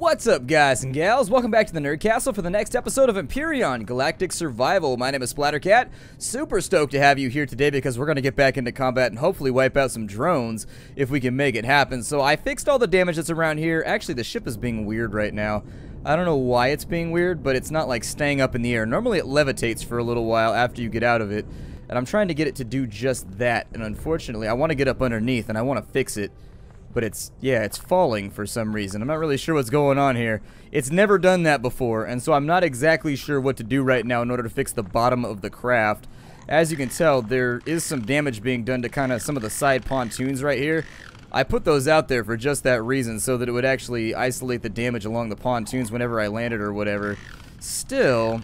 What's up, guys and gals? Welcome back to the Nerd Castle for the next episode of Empyrion Galactic Survival. My name is Splattercat. Super stoked to have you here today because we're going to get back into combat and hopefully wipe out some drones if we can make it happen. So I fixed all the damage that's around here. Actually, the ship is being weird right now. I don't know why it's being weird, but it's not like staying up in the air. Normally it levitates for a little while after you get out of it, and I'm trying to get it to do just that. And unfortunately, I want to get up underneath and I want to fix it. But it's falling for some reason. I'm not really sure what's going on here. It's never done that before, and so I'm not exactly sure what to do right now in order to fix the bottom of the craft. As you can tell, there is some damage being done to kind of some of the side pontoons right here. I put those out there for just that reason, so that it would actually isolate the damage along the pontoons whenever I landed or whatever. Still,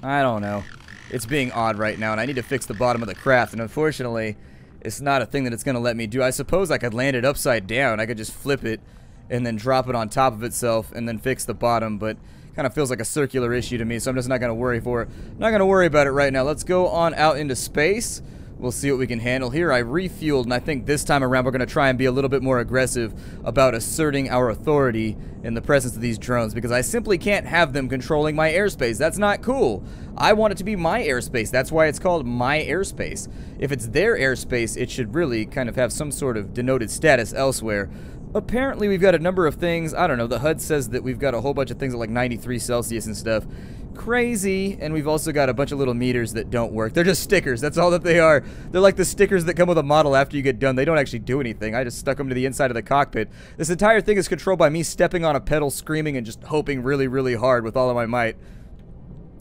I don't know. It's being odd right now, and I need to fix the bottom of the craft, and unfortunately, it's not a thing that it's going to let me do. I suppose I could land it upside down. I could just flip it and then drop it on top of itself and then fix the bottom, but kind of feels like a circular issue to me, so I'm just not going to worry for it. Not going to worry about it right now. Let's go on out into space. We'll see what we can handle here. I refueled, and I think this time around we're going to try and be a little bit more aggressive about asserting our authority in the presence of these drones, because I simply can't have them controlling my airspace. That's not cool. I want it to be my airspace. That's why it's called my airspace. If it's their airspace, it should really kind of have some sort of denoted status elsewhere. Apparently we've got a number of things. I don't know, the HUD says that we've got a whole bunch of things at like 93 Celsius and stuff. Crazy. And we've also got a bunch of little meters that don't work. They're just stickers. That's all that they are. They're like the stickers that come with a model after you get done. They don't actually do anything. I just stuck them to the inside of the cockpit. This entire thing is controlled by me stepping on a pedal, screaming, and just hoping really, really hard with all of my might.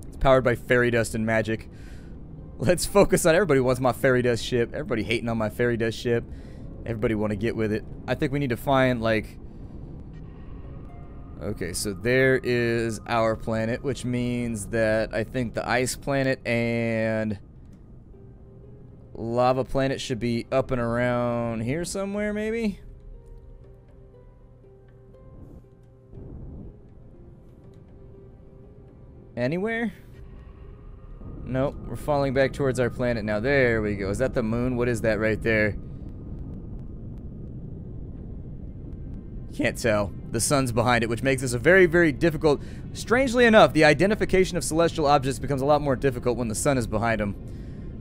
It's powered by fairy dust and magic. Let's focus on... Everybody wants my fairy dust ship. Everybody hating on my fairy dust ship. Everybody want to get with it. I think we need to find, like... Okay, so there is our planet, which means that I think the ice planet and lava planet should be up and around here somewhere, maybe? Anywhere? Nope, we're falling back towards our planet now. There we go. Is that the moon? What is that right there? Can't tell. The sun's behind it, which makes this a very, very difficult... Strangely enough, the identification of celestial objects becomes a lot more difficult when the sun is behind them.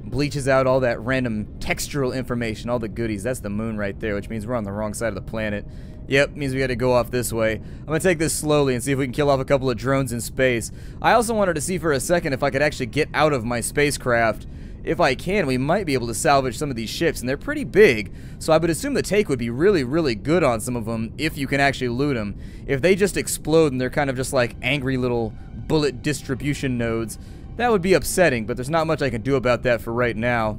Bleaches out all that random textural information, all the goodies. That's the moon right there, which means we're on the wrong side of the planet. Yep, means we gotta go off this way. I'm gonna take this slowly and see if we can kill off a couple of drones in space. I also wanted to see for a second if I could actually get out of my spacecraft. If I can, we might be able to salvage some of these ships, and they're pretty big, so I would assume the take would be really, really good on some of them if you can actually loot them. If they just explode and they're kind of just like angry little bullet distribution nodes, that would be upsetting, but there's not much I can do about that for right now.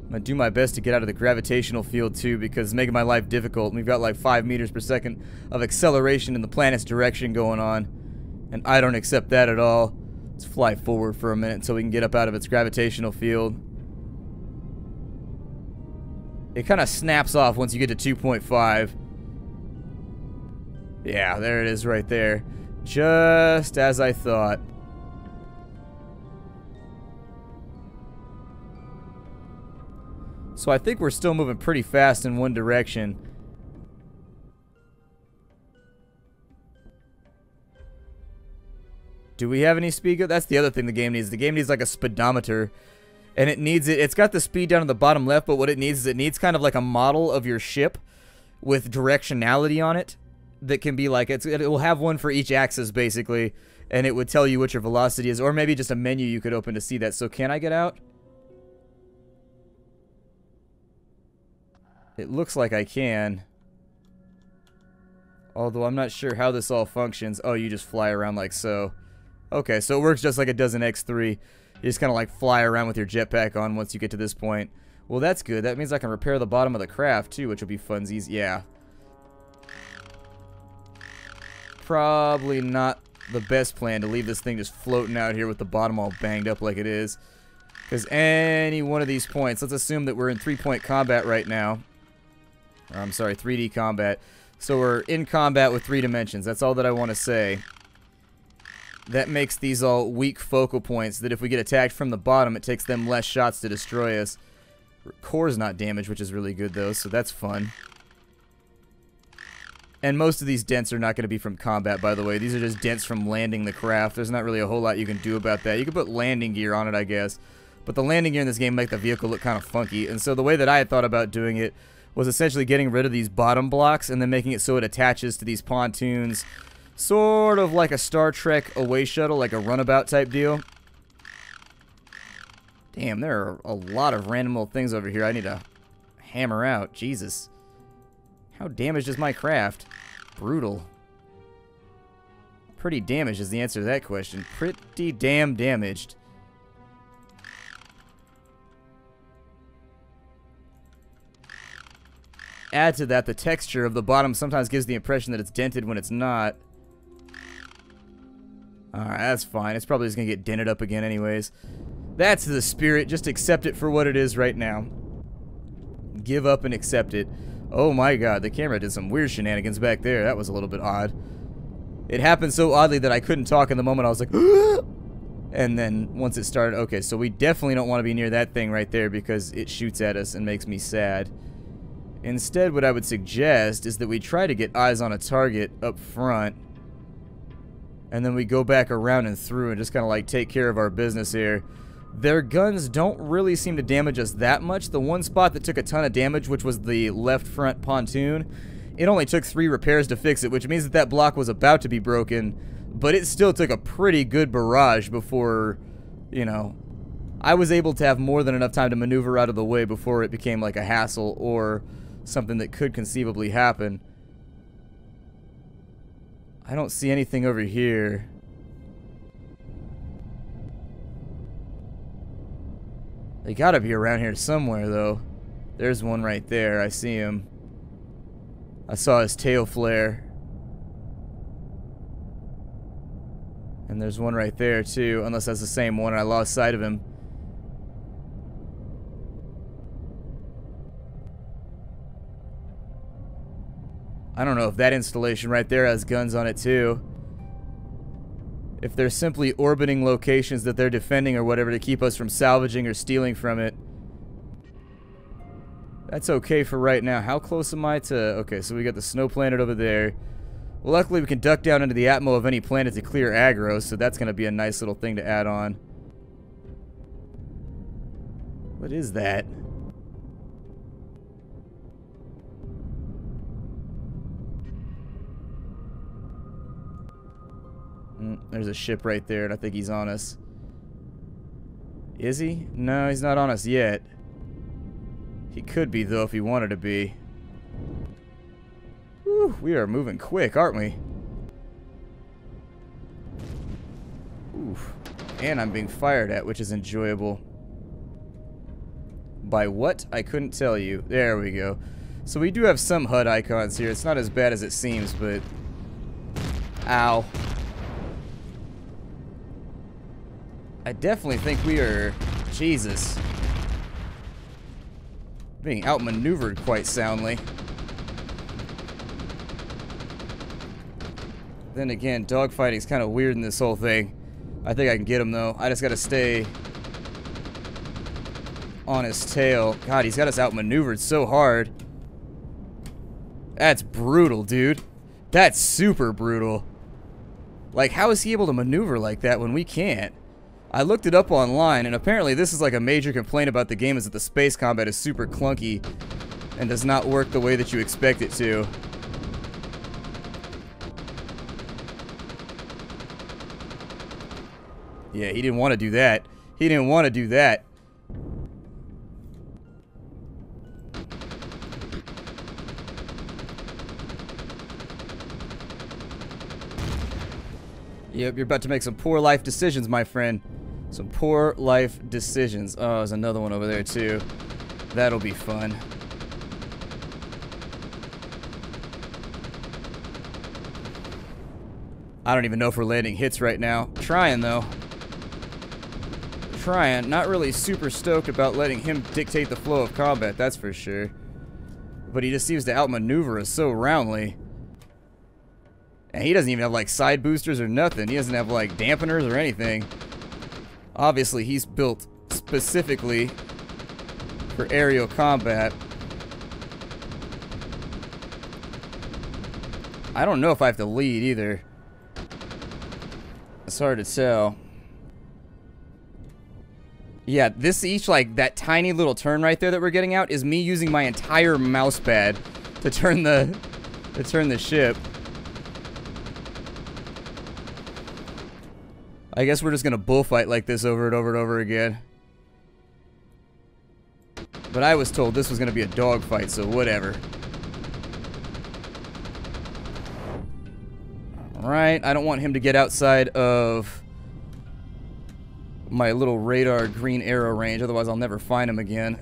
I'm going to do my best to get out of the gravitational field too, because it's making my life difficult. We've got like 5 meters per second of acceleration in the planet's direction going on, and I don't accept that at all. Let's fly forward for a minute until we can get up out of its gravitational field. It kind of snaps off once you get to 2.5. Yeah, there it is right there. Just as I thought. So I think we're still moving pretty fast in one direction. Do we have any speed? That's the other thing the game needs. The game needs like a speedometer, and it's got the speed down in the bottom left, but what it needs is it needs kind of like a model of your ship with directionality on it that can be like, it will have one for each axis basically, and it would tell you what your velocity is, or maybe just a menu you could open to see that. So can I get out? It looks like I can. Although I'm not sure how this all functions. Oh, you just fly around like so. Okay, so it works just like it does in X3. You just kind of like fly around with your jetpack on once you get to this point. Well, that's good. That means I can repair the bottom of the craft too, which will be funsies. Yeah. Probably not the best plan to leave this thing just floating out here with the bottom all banged up like it is. Because any one of these points, let's assume that we're in 3-point combat right now. Or, I'm sorry, 3D combat. So we're in combat with 3 dimensions. That's all that I want to say. That makes these all weak focal points that if we get attacked from the bottom, it takes them less shots to destroy us. Core's not damaged, which is really good though, so that's fun. And most of these dents are not going to be from combat, by the way. These are just dents from landing the craft. There's not really a whole lot you can do about that. You can put landing gear on it, I guess. But the landing gear in this game make the vehicle look kind of funky. And so the way that I had thought about doing it was essentially getting rid of these bottom blocks and then making it so it attaches to these pontoons. Sort of like a Star Trek away shuttle, like a runabout type deal. Damn, there are a lot of random little things over here I need to hammer out. Jesus. How damaged is my craft? Brutal. Pretty damaged is the answer to that question. Pretty damn damaged. Add to that, the texture of the bottom sometimes gives the impression that it's dented when it's not. Alright, that's fine. It's probably just going to get dented up again anyways. That's the spirit. Just accept it for what it is right now. Give up and accept it. Oh my god, the camera did some weird shenanigans back there. That was a little bit odd. It happened so oddly that I couldn't talk in the moment. I was like, and then once it started, okay, so we definitely don't want to be near that thing right there because it shoots at us and makes me sad. Instead, what I would suggest is that we try to get eyes on a target up front. And then we go back around and through and just kind of like take care of our business here. Their guns don't really seem to damage us that much. The one spot that took a ton of damage, which was the left front pontoon, it only took 3 repairs to fix it, which means that that block was about to be broken, but it still took a pretty good barrage before, you know, I was able to have more than enough time to maneuver out of the way before it became like a hassle or something that could conceivably happen. I don't see anything over here. They gotta be around here somewhere, though. There's one right there. I see him. I saw his tail flare. And there's one right there, too. Unless that's the same one and I lost sight of him. I don't know if that installation right there has guns on it, too. If they're simply orbiting locations that they're defending or whatever to keep us from salvaging or stealing from it. That's okay for right now. How close am I to... Okay, so we got the snow planet over there. Well, luckily we can duck down into the atmo of any planet to clear aggro, so that's going to be a nice little thing to add on. What is that? There's a ship right there, and I think he's on us. Is he? No, he's not on us yet. He could be, though, if he wanted to be. Whew, we are moving quick, aren't we? Oof. And I'm being fired at, which is enjoyable. By what? I couldn't tell you. There we go. So we do have some HUD icons here. It's not as bad as it seems, but... Ow. I definitely think we are... Jesus. Being outmaneuvered quite soundly. Then again, dogfighting's kind of weird in this whole thing. I think I can get him, though. I just gotta stay on his tail. God, he's got us outmaneuvered so hard. That's brutal, dude. That's super brutal. Like, how is he able to maneuver like that when we can't? I looked it up online, and apparently this is like a major complaint about the game is that the space combat is super clunky and does not work the way that you expect it to. Yeah, he didn't want to do that. He didn't want to do that. Yep, you're about to make some poor life decisions, my friend. Some poor life decisions. Oh, there's another one over there, too. That'll be fun. I don't even know if we're landing hits right now. Trying, though. Trying. Not really super stoked about letting him dictate the flow of combat, that's for sure. But he just seems to outmaneuver us so roundly. And he doesn't even have, like, side boosters or nothing. He doesn't have, like, dampeners or anything. Obviously, he's built specifically for for aerial combat. I don't know if I have to lead either. It's hard to tell. Yeah, this each, like, that tiny little turn right there that we're getting out is me using my entire mouse pad to turn the ship. I guess we're just gonna bullfight like this over and over and over again. But I was told this was gonna be a dogfight, so whatever. Alright, I don't want him to get outside of my little radar green arrow range, otherwise I'll never find him again.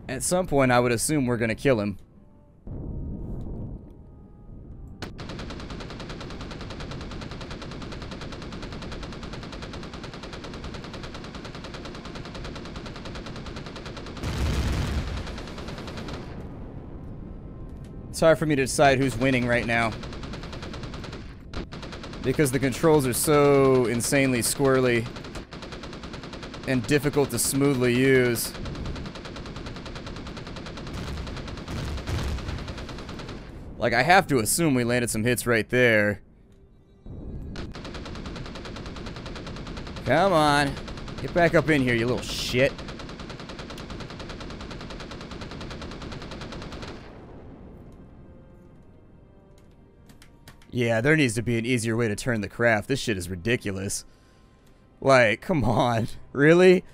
At some point, I would assume we're gonna kill him. It's hard for me to decide who's winning right now, because the controls are so insanely squirrely and difficult to smoothly use. Like, I have to assume we landed some hits right there. Come on. Get back up in here, you little shit. Yeah, there needs to be an easier way to turn the craft. This shit is ridiculous. Like, come on. Really?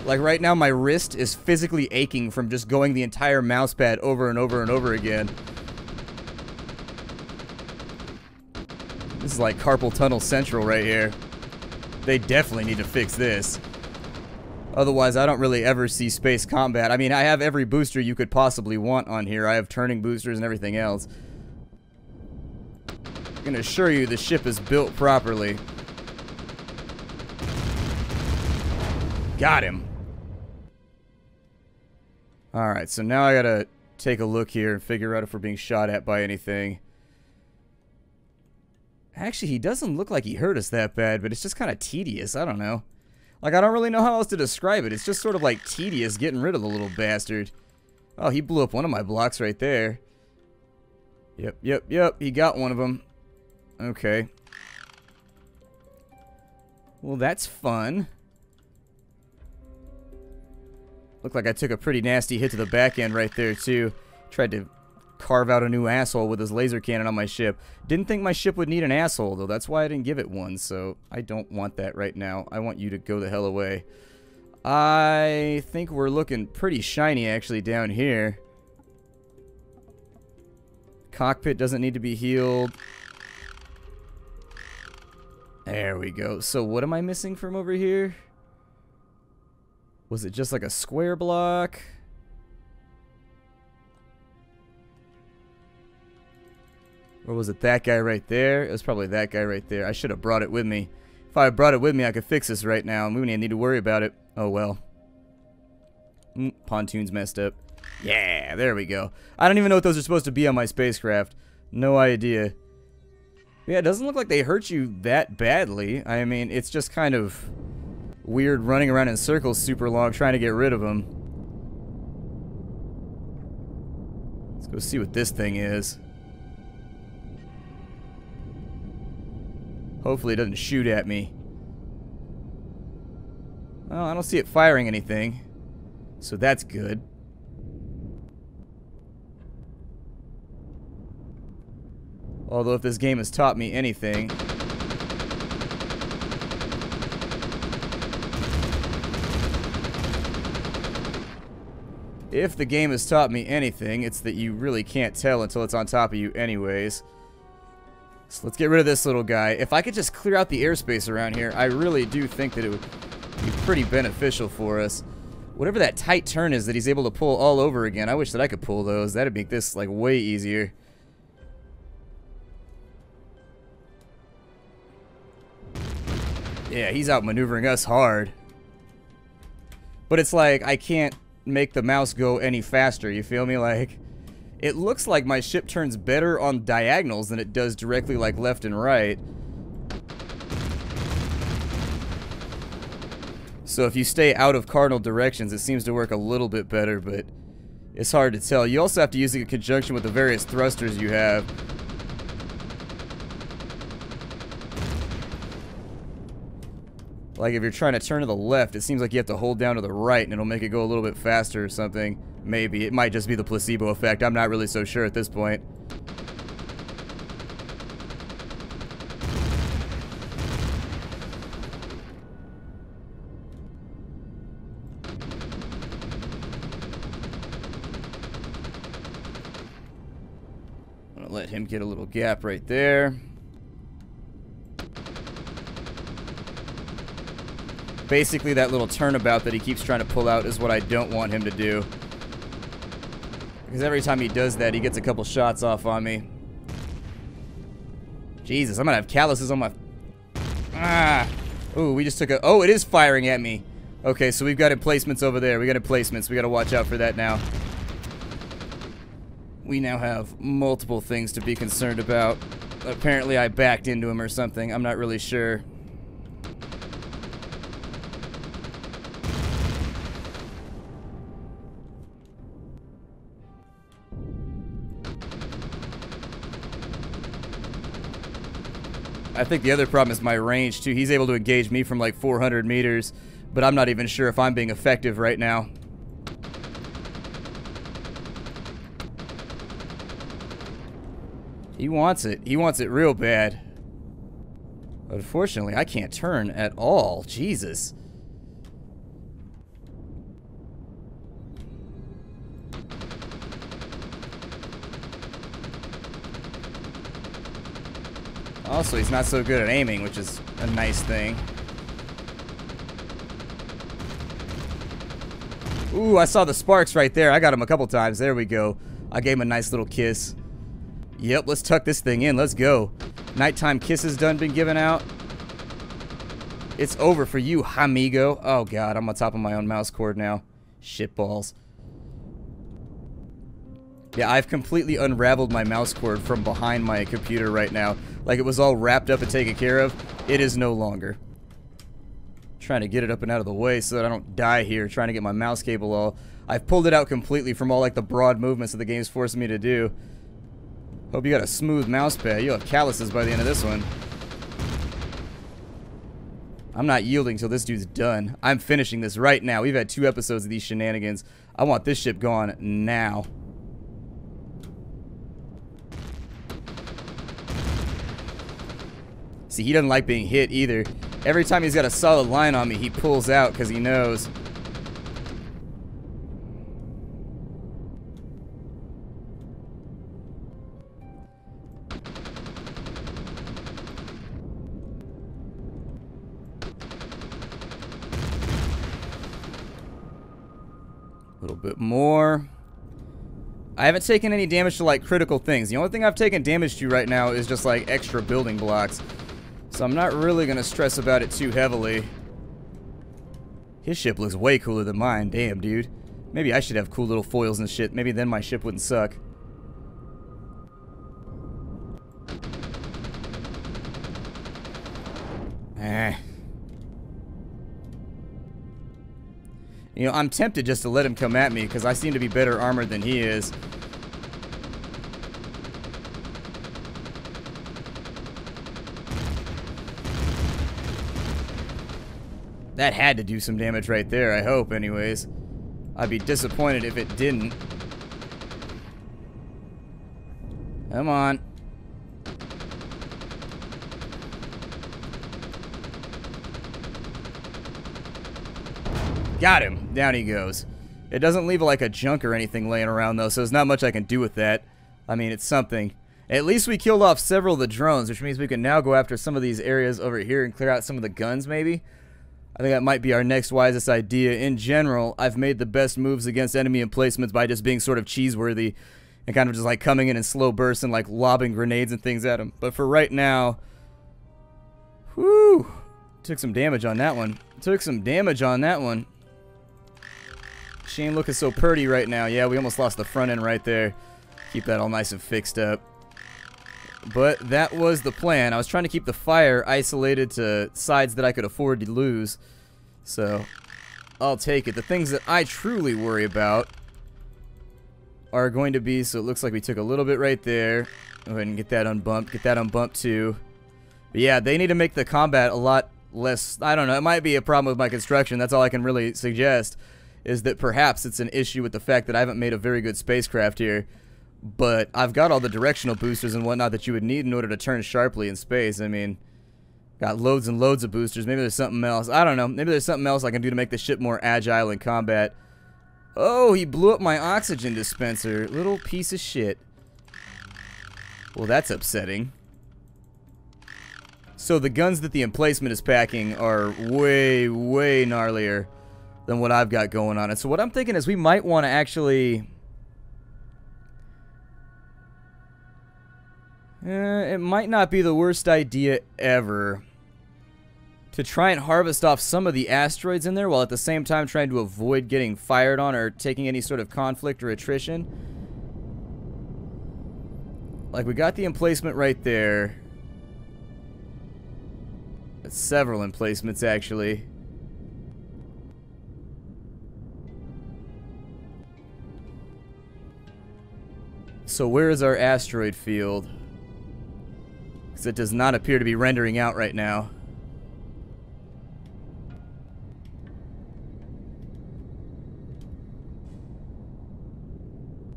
Like, right now my wrist is physically aching from just going the entire mousepad over and over and over again. This is like carpal tunnel central right here. They definitely need to fix this. Otherwise, I don't really ever see space combat. I mean, I have every booster you could possibly want on here. I have turning boosters and everything else. I can assure you the ship is built properly. Got him. Alright, so now I gotta take a look here and figure out if we're being shot at by anything. Actually, he doesn't look like he hurt us that bad, but it's just kind of tedious. I don't know. Like, I don't really know how else to describe it. It's just sort of like tedious getting rid of the little bastard. Oh, he blew up one of my blocks right there. Yep. He got one of them. Okay. Well, that's fun. Looked like I took a pretty nasty hit to the back end right there, too. Tried to carve out a new asshole with his laser cannon on my ship. Didn't think my ship would need an asshole, though. That's why I didn't give it one, so I don't want that right now. I want you to go the hell away. I think we're looking pretty shiny, actually, down here. Cockpit doesn't need to be healed. There we go. So what am I missing from over here? Was it just like a square block? Or was it that guy right there? It was probably that guy right there. I should have brought it with me. If I had brought it with me, I could fix this right now. We wouldn't need to worry about it. Oh, well. Pontoon's messed up. Yeah, there we go. I don't even know what those are supposed to be on my spacecraft. No idea. Yeah, it doesn't look like they hurt you that badly. I mean, it's just kind of weird running around in circles super long trying to get rid of them. Let's go see what this thing is. Hopefully it doesn't shoot at me. Well, I don't see it firing anything, so that's good. Although if this game has taught me anything, if the game has taught me anything, it's that you really can't tell until it's on top of you anyways. So let's get rid of this little guy. If I could just clear out the airspace around here, I really do think that it would be pretty beneficial for us. Whatever that tight turn is that he's able to pull all over again, I wish that I could pull those. That'd make this, like, way easier. Yeah, he's outmaneuvering us hard. But it's like, I can't make the mouse go any faster, you feel me? Like, it looks like my ship turns better on diagonals than it does directly, like, left and right. So if you stay out of cardinal directions, it seems to work a little bit better, but it's hard to tell. You also have to use it in conjunction with the various thrusters you have. Like if you're trying to turn to the left, it seems like you have to hold down to the right and it'll make it go a little bit faster or something. Maybe. It might just be the placebo effect. I'm not really so sure at this point. I'm gonna let him get a little gap right there. Basically, that little turnabout that he keeps trying to pull out is what I don't want him to do. Because every time he does that, he gets a couple shots off on me. Jesus, I'm gonna have calluses on my... Ah! Ooh, we just took a... Oh, it is firing at me. Okay, so we've got emplacements over there. We got emplacements. We gotta watch out for that now. We now have multiple things to be concerned about. Apparently, I backed into him or something. I'm not really sure. I think the other problem is my range, too. He's able to engage me from like 400 meters, but I'm not even sure if I'm being effective right now. He wants it. He wants it real bad. Unfortunately, I can't turn at all. Jesus. Also, he's not so good at aiming, which is a nice thing. Ooh, I saw the sparks right there. I got him a couple times. There we go. I gave him a nice little kiss. Yep, let's tuck this thing in. Let's go. Nighttime kisses done been given out. It's over for you, amigo. Oh, God. I'm on top of my own mouse cord now. Shitballs. Yeah, I've completely unraveled my mouse cord from behind my computer right now. Like it was all wrapped up and taken care of. It is no longer. Trying to get it up and out of the way so that I don't die here trying to get my mouse cable all... I've pulled it out completely from all like the broad movements that the game's forcing me to do. Hope you got a smooth mouse pad. You'll have calluses by the end of this one. I'm not yielding till this dude's done. I'm finishing this right now. We've had 2 episodes of these shenanigans. I want this ship gone now. See, he doesn't like being hit either. Every time he's got a solid line on me, he pulls out because he knows. A little bit more. I haven't taken any damage to like critical things. The only thing I've taken damage to right now is just like extra building blocks. So I'm not really going to stress about it too heavily. His ship looks way cooler than mine. Damn, dude. Maybe I should have cool little foils and shit. Maybe then my ship wouldn't suck. You know, I'm tempted just to let him come at me because I seem to be better armored than he is. That had to do some damage right there, I hope, anyways. I'd be disappointed if it didn't. Come on. Got him. Down he goes. It doesn't leave like a junk or anything laying around, though, so there's not much I can do with that. I mean, it's something. At least we killed off several of the drones, which means we can now go after some of these areas over here and clear out some of the guns, maybe. I think that might be our next wisest idea. In general, I've made the best moves against enemy emplacements by just being sort of cheeseworthy and kind of just like coming in slow bursts and like lobbing grenades and things at them. But for right now, whew, took some damage on that one. Took some damage on that one. She ain't looking so pretty right now. Yeah, we almost lost the front end right there. Keep that all nice and fixed up. But that was the plan. I was trying to keep the fire isolated to sides that I could afford to lose. So, I'll take it. The things that I truly worry about are going to be, so it looks like we took a little bit right there. Go ahead and get that unbumped. Get that unbumped too. But yeah, they need to make the combat a lot less, I don't know, it might be a problem with my construction. That's all I can really suggest, is that perhaps it's an issue with the fact that I haven't made a very good spacecraft here. But I've got all the directional boosters and whatnot that you would need in order to turn sharply in space. I mean, got loads and loads of boosters. Maybe there's something else. I don't know. Maybe there's something else I can do to make the ship more agile in combat. Oh, he blew up my oxygen dispenser. Little piece of shit. Well, that's upsetting. So the guns that the emplacement is packing are way, way gnarlier than what I've got going on. And so what I'm thinking is we might want to actually... it might not be the worst idea ever to try and harvest off some of the asteroids in there while at the same time trying to avoid getting fired on or taking any sort of conflict or attrition. Like, we got the emplacement right there. That's several emplacements, actually. So where is our asteroid field? Because it does not appear to be rendering out right now.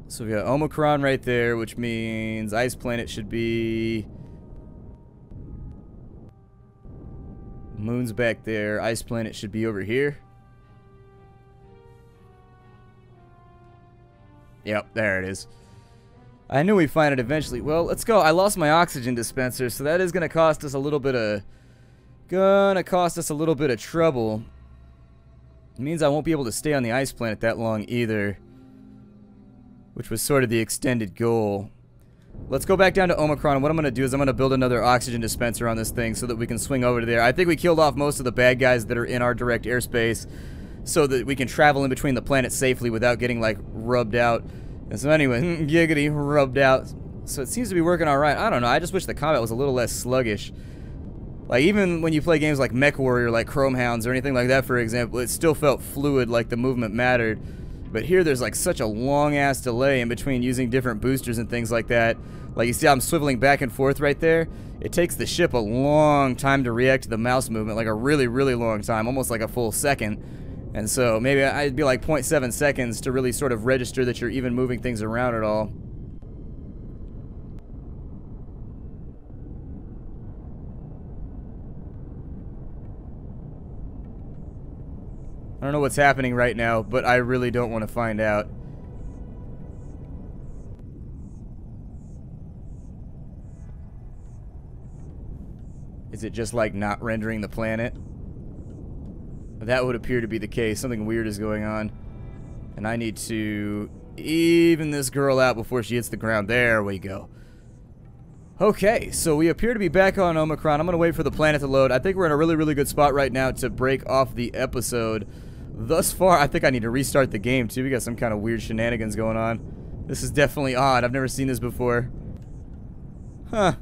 So we got Omicron right there, which means Ice Planet should be... Moon's back there. Ice Planet should be over here. Yep, there it is. I knew we'd find it eventually. Well, let's go. I lost my oxygen dispenser, so that is going to cost us a little bit of... trouble. It means I won't be able to stay on the Ice Planet that long either, which was sort of the extended goal. Let's go back down to Omicron. What I'm going to do is I'm going to build another oxygen dispenser on this thing so that we can swing over to there. I think we killed off most of the bad guys that are in our direct airspace so that we can travel in between the planets safely without getting, like, rubbed out. And so anyway, giggity, rubbed out. So it seems to be working alright. I don't know. I just wish the combat was a little less sluggish. Like, even when you play games like Mech Warrior, like Chrome Hounds, or anything like that, for example, it still felt fluid, like the movement mattered. But here there's like such a long-ass delay in between using different boosters and things like that. Like, you see how I'm swiveling back and forth right there? It takes the ship a long time to react to the mouse movement, like a really, really long time, almost like a full second. And so maybe I'd be like 0.7 seconds to really sort of register that you're even moving things around at all. I don't know what's happening right now, but I really don't want to find out. Is it just like not rendering the planet? That would appear to be the case. Something weird is going on. And I need to even this girl out before she hits the ground. There we go. Okay, so we appear to be back on Omicron. I'm going to wait for the planet to load. I think we're in a really, really good spot right now to break off the episode. Thus far, I think I need to restart the game, too. We got some kind of weird shenanigans going on. This is definitely odd. I've never seen this before. Huh.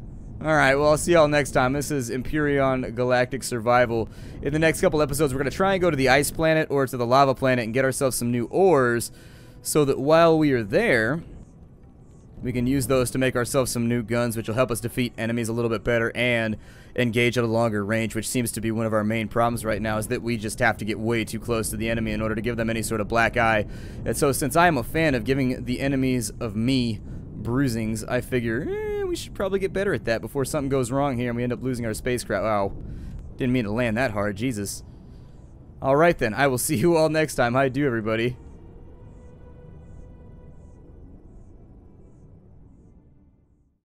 Alright, well, I'll see y'all next time. This is Empyrion Galactic Survival. In the next couple episodes, we're going to try and go to the Ice Planet or to the Lava Planet and get ourselves some new ores so that while we are there, we can use those to make ourselves some new guns, which will help us defeat enemies a little bit better and engage at a longer range, which seems to be one of our main problems right now, is that we just have to get way too close to the enemy in order to give them any sort of black eye. And so since I am a fan of giving the enemies of me bruisings, I figure we should probably get better at that before something goes wrong here and we end up losing our spacecraft. Wow. Didn't mean to land that hard. Jesus. Alright then, I will see you all next time. How do, everybody?